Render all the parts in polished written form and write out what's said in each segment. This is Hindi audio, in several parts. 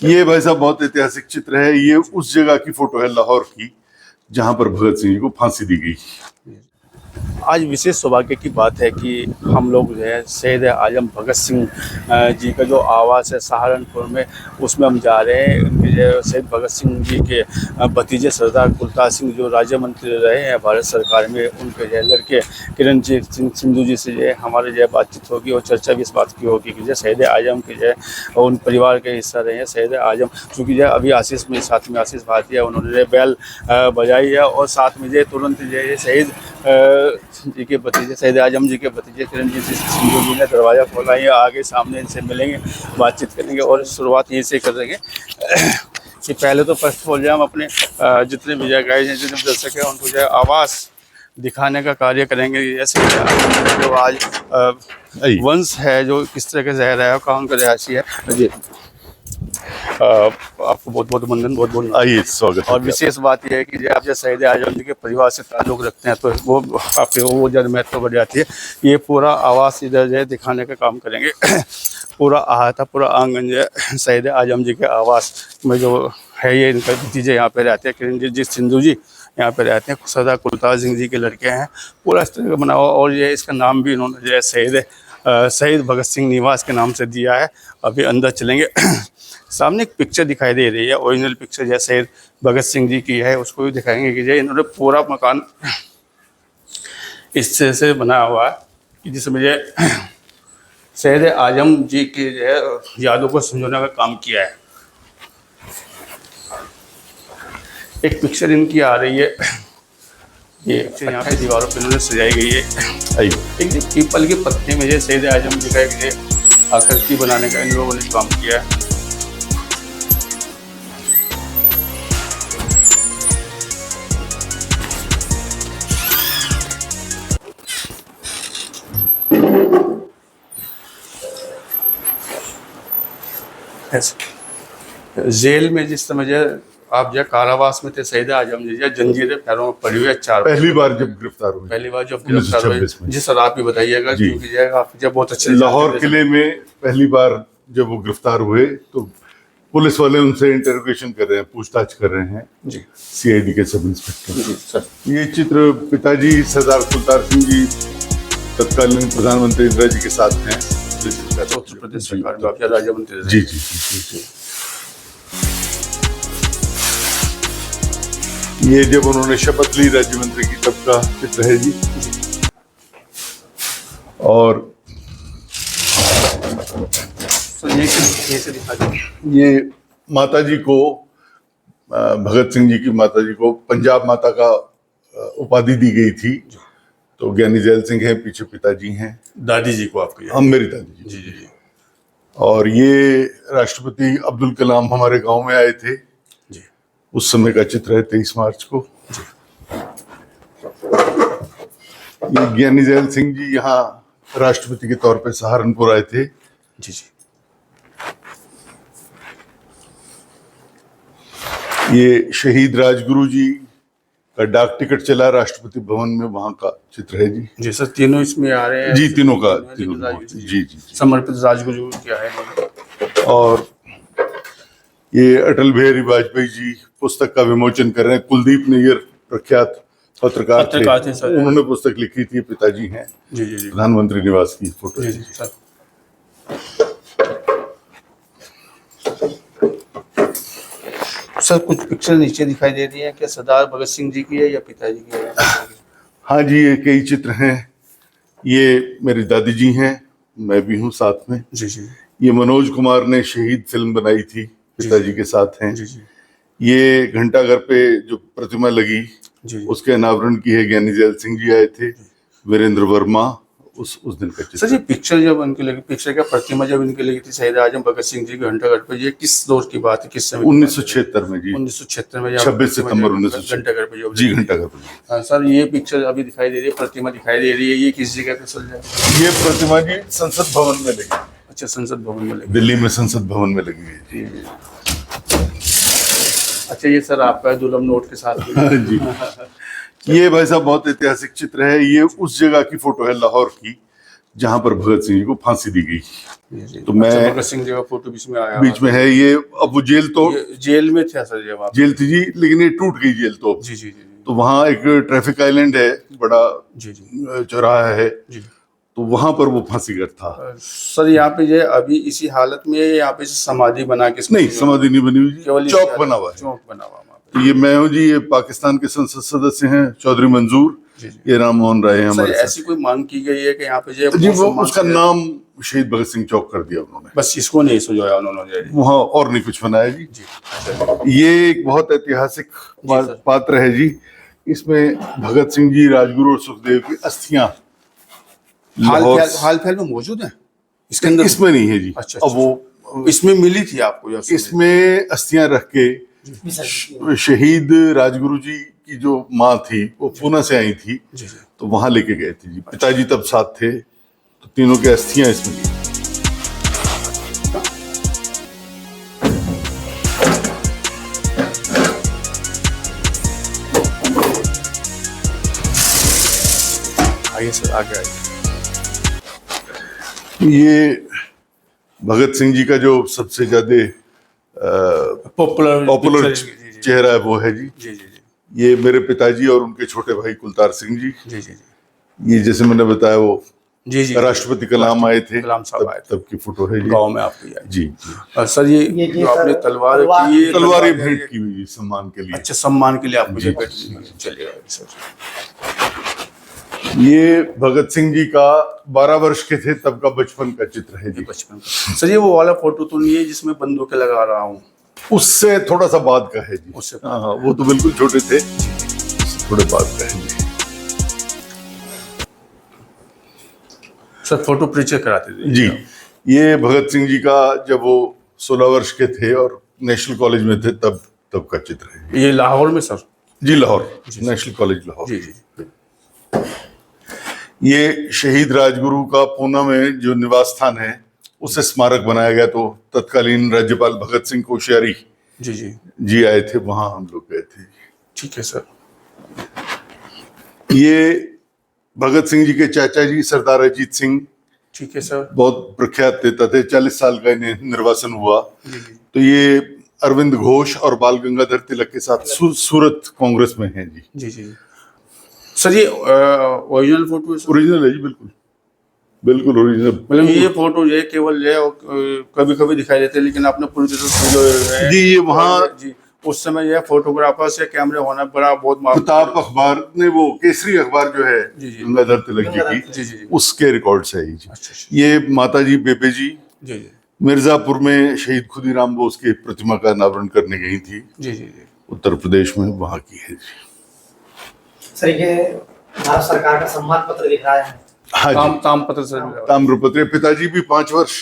ये भाई साहब बहुत ऐतिहासिक चित्र है। ये उस जगह की फोटो है लाहौर की जहां पर भगत सिंह जी को फांसी दी गई। आज विशेष सौभाग्य की बात है कि हम लोग जो है शहीद आजम भगत सिंह जी का जो आवास है सहारनपुर में, उसमें हम जा रहे हैं। उनके जो शहीद भगत सिंह जी के भतीजे सरदार कुलतार सिंह जो राज्य मंत्री रहे हैं भारत सरकार में, उनके जो लड़के किरणजीत सिंह सिंधु जी से जो है हमारे जो बातचीत होगी और चर्चा भी इस बात की होगी कि जो शहीद आजम के जो है उन परिवार के हिस्सा रहे हैं। शहीद आजम चूँकि जो अभी आशीष में साथ में आशीष भाटिया उन्होंने बैल बजाई है और साथ में जो तुरंत जो है शहीद जी के भतीजे शहीद आजम जी के भतीजे किरणजीत सिंधु जी ने दरवाज़ा खोला है। आगे सामने इनसे मिलेंगे, बातचीत करेंगे और शुरुआत यहीं से करेंगे कि पहले तो फर्स्ट ऑफ ऑल हम अपने जितने भी गाइड हैं जितने दर्शक हैं उनको जो है आवास दिखाने का कार्य करेंगे। जैसे जो आज वंश है जो किस तरह के रह रहा है, कौन का रहायशी है जी। आपको बहुत बहुत वंदन, बहुत बहुत आइए स्वागत। और विशेष बात यह है कि आप जब शहीद आजम जी के परिवार से ताल्लुक़ रखते हैं तो वो आपके वो ज़्यादा महत्व बढ़ जाती है। ये पूरा आवास इधर जो है दिखाने का काम करेंगे। पूरा अहाता पूरा आंगन जो है शहीद आजम जी के आवास में जो है, ये इनका भतीजे यहाँ पे रहते हैं। किरणजीत सिंधु जी यहाँ पे रहते हैं, सरदार कुलतार सिंह जी के लड़के हैं। पूरा इस तरह का बना हुआ और ये इसका नाम भी इन्होंने जो है शहीद भगत सिंह निवास के नाम से दिया है। अभी अंदर चलेंगे। सामने एक पिक्चर दिखाई दे रही है, ओरिजिनल पिक्चर जैसे शहीद भगत सिंह जी की है, उसको भी दिखाएंगे कि जो इन्होंने पूरा मकान इस तरह से बनाया हुआ है कि जिसमें जो शहीद आजम जी के जो है यादों को संजोने का काम किया है। एक पिक्चर इनकी आ रही है, ये यहाँ पे दीवारों पर इन्होंने सजाई गई है। एक जो पीपल के पत्ते में जो शहीद आजम जी का एक आकृति बनाने का इन लोगों ने काम किया है। जेल में जिस समय जो आप जो कारावास में थे शहीद आजम जी जंजीरें पैरों में पड़ी हुई है। पहली बार जब गिरफ्तार हुए, पहली बार जब गिरफ्तार हुए जी सर, आप ही बताइएगा क्योंकि आप जब बहुत अच्छे लाहौर किले में पहली बार जब वो गिरफ्तार हुए तो पुलिस वाले उनसे इंटरोगेशन कर रहे हैं, पूछताछ कर रहे हैं जी, सीआईडी के सब इंस्पेक्टर जी सर। ये चित्र पिताजी सरदार कुलतार सिंह जी तत्कालीन प्रधानमंत्री इंदिरा जी के साथ हैं, उत्तर प्रदेश सरकार में आप राज्य मंत्री। जी जी जी। ये जब उन्होंने शपथ ली राज्य मंत्री की तब का चित्र है जी। और ये माता जी को, भगत सिंह जी की माता जी को पंजाब माता का उपाधि दी गई थी। तो ज्ञानी जैल सिंह हैं, पीछे पिताजी हैं, दादी जी को आपको हम मेरी दादी जी जी जी। और ये राष्ट्रपति अब्दुल कलाम हमारे गांव में आए थे जी, उस समय का चित्र है 23 मार्च को जी। ये ज्ञानी जैल सिंह जी यहाँ राष्ट्रपति के तौर पे सहारनपुर आए थे जी जी। ये शहीद राजगुरु जी का डाक टिकट चला राष्ट्रपति भवन में, वहां का चित्र है जी। जी सर, तीनों इसमें आ रहे हैं जी, तीनों का जी जी जी समर्पित राजगुरु क्या है। और ये अटल बिहारी वाजपेयी जी पुस्तक का विमोचन कर रहे हैं। कुलदीप नैयर प्रख्यात पत्रकार थे सर, उन्होंने पुस्तक लिखी थी, पिताजी हैं जी जी जी। प्रधानमंत्री निवास की फोटो जी जी सर। सर कुछ पिक्चर नीचे दिखाई दे रही है, क्या सरदार भगत सिंह जी की है या पिताजी की है? हाँ जी, ये कई चित्र हैं। ये मेरी दादी जी हैं, मैं भी हूँ साथ में जी जी। ये मनोज कुमार ने शहीद फिल्म बनाई थी, पिताजी के साथ हैं जी जी। ये घंटाघर पे जो प्रतिमा लगी जी, उसके अनावरण की है, ज्ञानी जैल सिंह जी आए थे, वीरेंद्र वर्मा उस दिन का चित्र। सर ये पिक्चर जब इनकी लगी, पिक्चर का प्रतिमा जब इनकी लगी थी शहीद आजम भगत सिंह जी घंटाघर पे, ये किस दौर की बात है, किस समय? 1976 में जी, 1976 में 26 सितंबर 1976 घंटाघर पे जो जी, घंटाघर पे। हाँ सर, ये पिक्चर अभी दिखाई दे रही है, प्रतिमा दिखाई दे रही है, ये किस जगह पे चल जाए? ये प्रतिमा जी संसद भवन में लगी। अच्छा, संसद भवन में लगी, दिल्ली में संसद भवन में लगी है जी। अच्छा, ये सर आपका दुर्लभ नोट के साथ जी। ये भाई साहब बहुत ऐतिहासिक चित्र है। ये उस जगह की फोटो है लाहौर की जहां पर भगत सिंह जी को फांसी दी गई। तो मैं अच्छा, भगत सिंह जी का फोटो बीच में आया, बीच में है ये। अब वो जेल तो ये जेल में थे सर, ये वहाँ पे? जेल थी जी, लेकिन ये टूट गई जेल तो। जी जी जी तो वहाँ एक ट्रैफिक आइलैंड है, बड़ा जी जी चौराहा है, जी। तो वहां पर वो फांसीगर था। सर यहाँ पे ये अभी इसी हालत में यहाँ पे समाधि बना के इसको नहीं, समाधि नहीं बनी हुई केवल जी, इसी चौक हालत बना में, हुआ है। चौक बना हुआ वहाँ तो ये मैं हूँ जी, ये पाकिस्तान के संसद सदस्य हैं चौधरी मंजूर, पे। जी जी। ये राम मोहन राय हैं सर हमारे साथ। ऐसी कोई मांग की गई है कि यहाँ पे जो जी वो सम्मान उसका से- नाम शहीद भगत सिंह चौक कर दिया उन्होंने, बस इसको नहीं सजाया उन्होंने। वहाँ और नहीं कुछ बनाया जी। जी अच्छा। ये एक बहुत ऐतिहासिक सर। पात्र है जी। इसमें भगत सिंह जी, राजगुरु और सुखदेव की अस्थियां लाहौर हाल फिलहाल में मौजूद है इसके अंदर? इसमें नहीं है जी। अच्छा, अब वो इसमें मिली थी आपको या इसमें अस्थियां रख के शहीद राजगुरु जी की जो माँ थी वो पूना से आई थी, जी जी। तो वहां लेके गए थे जी। पिताजी तब साथ थे, तो तीनों की अस्थियां इसमें थी। आइए सर, आगे आइए। ये भगत सिंह जी का जो सबसे ज्यादा पॉपुलर चेहरा है वो है जी। जी जी जी ये मेरे पिताजी और उनके छोटे भाई कुलतार सिंह जी। जी जी जी ये जैसे मैंने बताया वो जी जी। राष्ट्रपति कलाम आए थे, कलाम साहब आए थे, तब की फोटो है जी। गांव में आपकी आई। जी और सर ये जो आपने तलवार की, ये तलवार ये है, भेंट की हुई जी सम्मान के लिए। अच्छा, सम्मान के लिए आपको जी, ये भेंट की गई। चलिए सर। ये भगत सिंह जी का 12 वर्ष के थे तब का बचपन का चित्र है जी। बचपन का सर, ये वो वाला फोटो तो नहीं है जिसमें बंदूकें लगा रहा हूँ? उससे थोड़ा सा बाद का है जी। उससे हाँ हाँ, वो तो बिल्कुल छोटे थे, उससे थोड़े बाद का है जी। सर फोटो परिचय कराते थे जी, ये भगत सिंह जी का जब वो 16 वर्ष के थे और नेशनल कॉलेज में थे तब का चित्र है ये लाहौर में सर? जी, लाहौर, नेशनल कॉलेज लाहौर। जी जी। ये शहीद राजगुरु का पूना में जो निवास स्थान है उसे स्मारक बनाया गया, तो तत्कालीन राज्यपाल भगत सिंह कोश्यारी जी जी जी आए थे, वहां हम लोग गए थे। ठीक है सर। ये भगत सिंह जी के चाचा जी सरदार अजीत सिंह, ठीक है सर। बहुत प्रख्यात नेता थे, 40 साल का इन्हें निर्वासन हुआ। जी जी तो ये अरविंद घोष और बाल गंगाधर तिलक के साथ सूरत कांग्रेस में हैं जी। जी जी। सर ये ओरिजिनल फोटो है सर? ओरिजिनल है जी, बिल्कुल बिल्कुल ओरिजिनल। मतलब ये फोटो ये केवल ये कभी कभी दिखाई देते हैं, लेकिन आपने पूरी तरह से जो है जी, ये वहाँ जी उस समय यह फोटोग्राफर से कैमरे होना बड़ा बहुत प्रताप अखबार ने वो केसरी अखबार जो है जी, जी। गंगाधर तिलक जी जी, की, जी। उसके रिकॉर्ड्स है ये जी। अच्छा अच्छा। ये माता जी बेबे जी जी जी मिर्जापुर में शहीद खुदीराम बोस की प्रतिमा का अनावरण करने गई थी, जी जी जी। उत्तर प्रदेश में, वहां की है जी। सर ये भारत सरकार का सम्मान पत्र दिख रहा है। हाँ जी, तामपत्र सर? ताम्रपत्र। पिताजी भी 5 वर्ष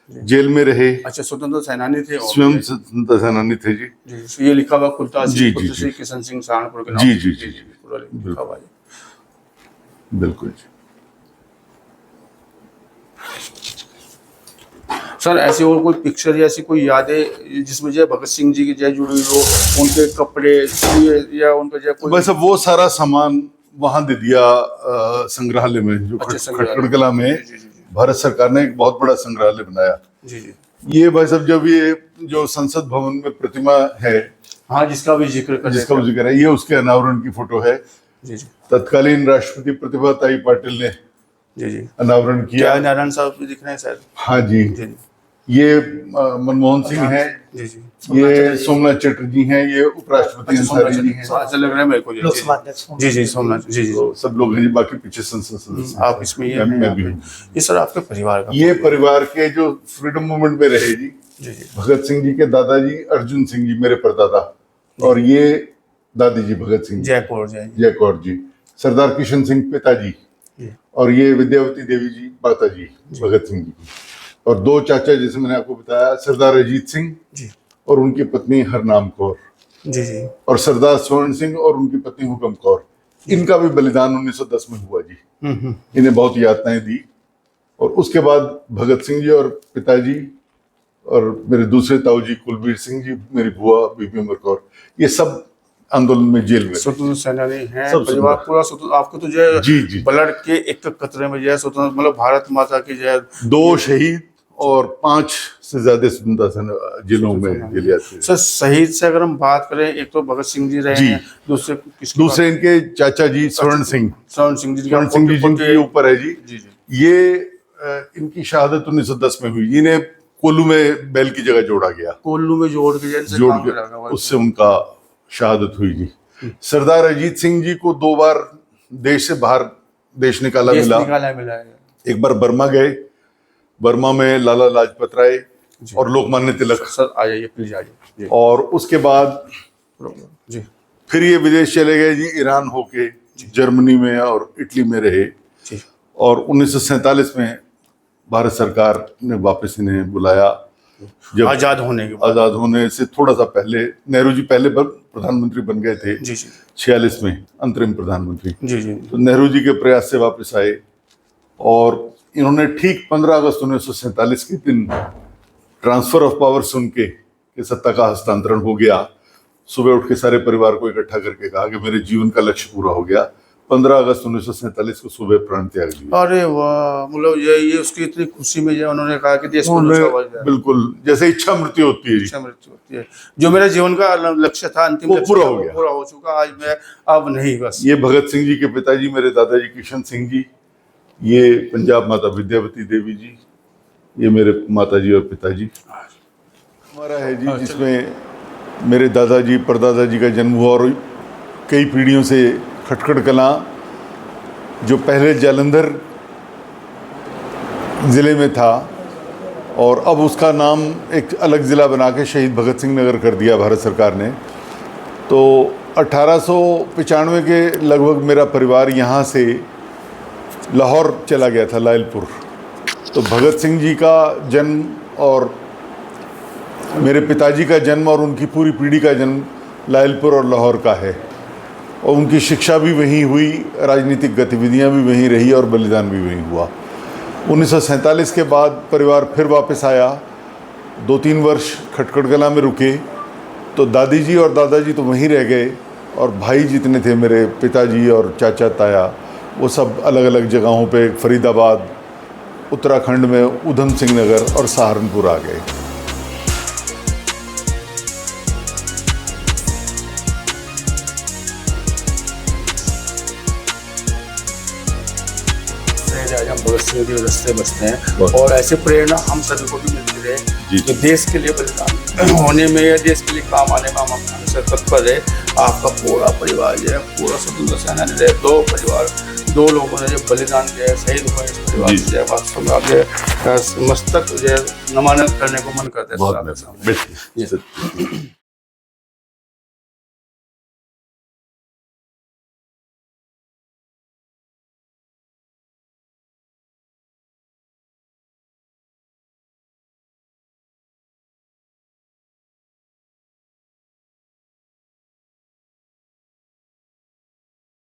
जेल में रहे, अच्छा, स्वतंत्र सेनानी थे और स्वयं स्वतंत्रता सेनानी थे जी। जी तो ये लिखा हुआ कुलतार जी, सिंह, जी, पुत्र जी। श्री किशन सिंह सहारनपुर के नाम जी, से। जी, जी। पूरा लिखा हुआ है। बिल्कुल जी। सर ऐसी और कोई पिक्चर या ऐसी कोई यादें जिसमें जय भगत सिंह जी की जय जुड़ी हो, उनके कपड़े या उनका जय कोई? बस अब वो सारा सामान वहां दे दिया संग्रहालय में, जो अच्छा, संग्रहालय। खटकड़कला में जी, जी, जी। भारत सरकार ने एक बहुत बड़ा संग्रहालय बनाया। जी जी। ये भाई साहब, जब ये जो संसद भवन में प्रतिमा है हाँ, जिसका भी जिक्र कर जिसका वो जिक्र है, ये उसके अनावरण की फोटो है। जी जी तत्कालीन राष्ट्रपति प्रतिभाताई पाटिल ने जी जी। अनावरण किया। क्या नारायण साहब भी दिख रहे हैं शायद? हाँ जी, जी जी ये मनमोहन सिंह है, जी जी। ये सोमनाथ चटर्जी हैं, ये उपराष्ट्रपति अंसारी जी हैं, ऐसा लग रहा है मेरे को। लोकसभा अध्यक्ष जी जी, सोमनाथ जी जी। तो सब लोग हैं जी। बाकी पीछे संसद सदस्य आप इसमें ये मैं हैं। भी हूँ। ये सर आपके परिवार का? ये परिवार के जो फ्रीडम मूवमेंट में रहे जी, जी जी भगत सिंह जी के दादाजी अर्जुन सिंह जी मेरे परदादा, और ये दादी जी भगत सिंह जी, जय कौर जय। जय कौर जी, सरदार किशन सिंह पिताजी, जी। और ये विद्यावती देवी जी माता जी भगत सिंह जी की, और 2 चाचा जैसे मैंने आपको बताया, सरदार अजीत सिंह जी और उनकी पत्नी हरनाम कौर, जी जी। और सरदार स्वर्ण सिंह और उनकी पत्नी हुकम कौर। इनका भी बलिदान 1910 में हुआ जी। इन्हें बहुत यातनाएं दी, और उसके बाद भगत सिंह जी और पिताजी और मेरे दूसरे ताऊ जी कुलबीर सिंह जी, मेरी बुआ बीबी उमर कौर, ये सब आंदोलन में जेल में। स्वतंत्र सेनानी हैं, सब परिवार स्वतंत्र। पूरा स्वतंत्र। आपको तो जो है जी, जी। ब्लड के एक कतरे में जो है स्वतंत्र, मतलब भारत माता की जो है 2 शहीद और 5 से ज्यादा स्वतंत्रता सेना जिलों में जेल जाते थे। सर शहीद से अगर हम बात करें, एक तो भगत सिंह जी रहे जी। हैं, दूसरे इनके चाचा जी स्वर्ण सिंह जी जिनके ऊपर है जी। जी जी ये इनकी शहादत 1910 में हुई। इन्हें कोल्लू में बैल की जगह जोड़ा गया, कोल्लू में जोड़ के जैसे जोड़ काम के करा गया। उससे उनका शहादत हुई जी। सरदार अजीत सिंह जी को 2 बार देश से बाहर देश निकाला मिला। मिला है। एक बार बर्मा गए, बर्मा में लाला लाजपत राय और लोकमान्य तिलक, सर आ जाइए प्लीज, आ जाइए और उसके बाद जी। फिर ये विदेश चले गए जी, ईरान होके जर्मनी में और इटली में रहे। जी। और 1947 में भारत सरकार ने वापस इन्हें बुलाया, जब आजाद होने के बाद। आजाद होने से थोड़ा सा पहले नेहरू जी पहले प्रधानमंत्री बन गए थे जी जी 46 में, अंतरिम प्रधानमंत्री। जी जी तो नेहरू जी के प्रयास से वापस आए और इन्होंने ठीक 15 अगस्त 1947 के दिन ट्रांसफर ऑफ पावर सुन के कि सत्ता का हस्तांतरण हो गया, सुबह उठ के सारे परिवार को इकट्ठा करके कहा कि मेरे जीवन का लक्ष्य पूरा हो गया। 15 अगस्त 1947 को सुबह प्राण त्याग दिया। अरे वाह, मतलब ये उसकी इतनी खुशी में जो उन्होंने कहा कि देश को उन्होंने बचाओ जाए। बिल्कुल जैसे इच्छा मृत्यु होती है जी, इच्छा मृत्यु होती है। जो मेरा जीवन का लक्ष्य था, अंतिम वो लक्ष्य पूरा था, हो वो गया। पूरा हो चुका। आज मैं अब नहीं, बस। ये भगत सिंह जी के पिताजी मेरे दादाजी किशन सिंह जी, ये पंजाब माता विद्यावती देवी जी, ये मेरे माताजी और पिताजी। हमारा है जी जिसमें मेरे दादाजी परदादाजी का जन्म हुआ और कई पीढ़ियों से खटखड़ कलां, जो पहले जालंधर ज़िले में था और अब उसका नाम एक अलग ज़िला बना के शहीद भगत सिंह नगर कर दिया भारत सरकार ने। तो 1895 के लगभग मेरा परिवार यहाँ से लाहौर चला गया था, लायलपुर। तो भगत सिंह जी का जन्म और मेरे पिताजी का जन्म और उनकी पूरी पीढ़ी का जन्म लायलपुर और लाहौर का है, और उनकी शिक्षा भी वहीं हुई, राजनीतिक गतिविधियां भी वहीं रही और बलिदान भी वहीं हुआ। 1947 के बाद परिवार फिर वापस आया, 2-3 वर्ष खटखड़ कलां में रुके, तो दादी जी और दादाजी तो वहीं रह गए और भाई जितने थे मेरे पिताजी और चाचा ताया, वो सब अलग अलग जगहों पे, फरीदाबाद, उत्तराखंड में ऊधम सिंह नगर और सहारनपुर आ गए। हम भगत सिंह के रास्ते बचते हैं और ऐसे प्रेरणा हम सभी को भी मिलती रहे कि देश के लिए बलिदान होने में या देश के लिए काम आने में हम हमेशा तत्पर रहे। आपका पूरा परिवार जो है, पूरा स्वतंत्र सेनानी रहे, 2 परिवार, 2 लोगों ने जो बलिदान दिया है, शहीद हुए इस परिवार से, वास्तव में आप मस्तक जो है नमन करने को मन करते हैं।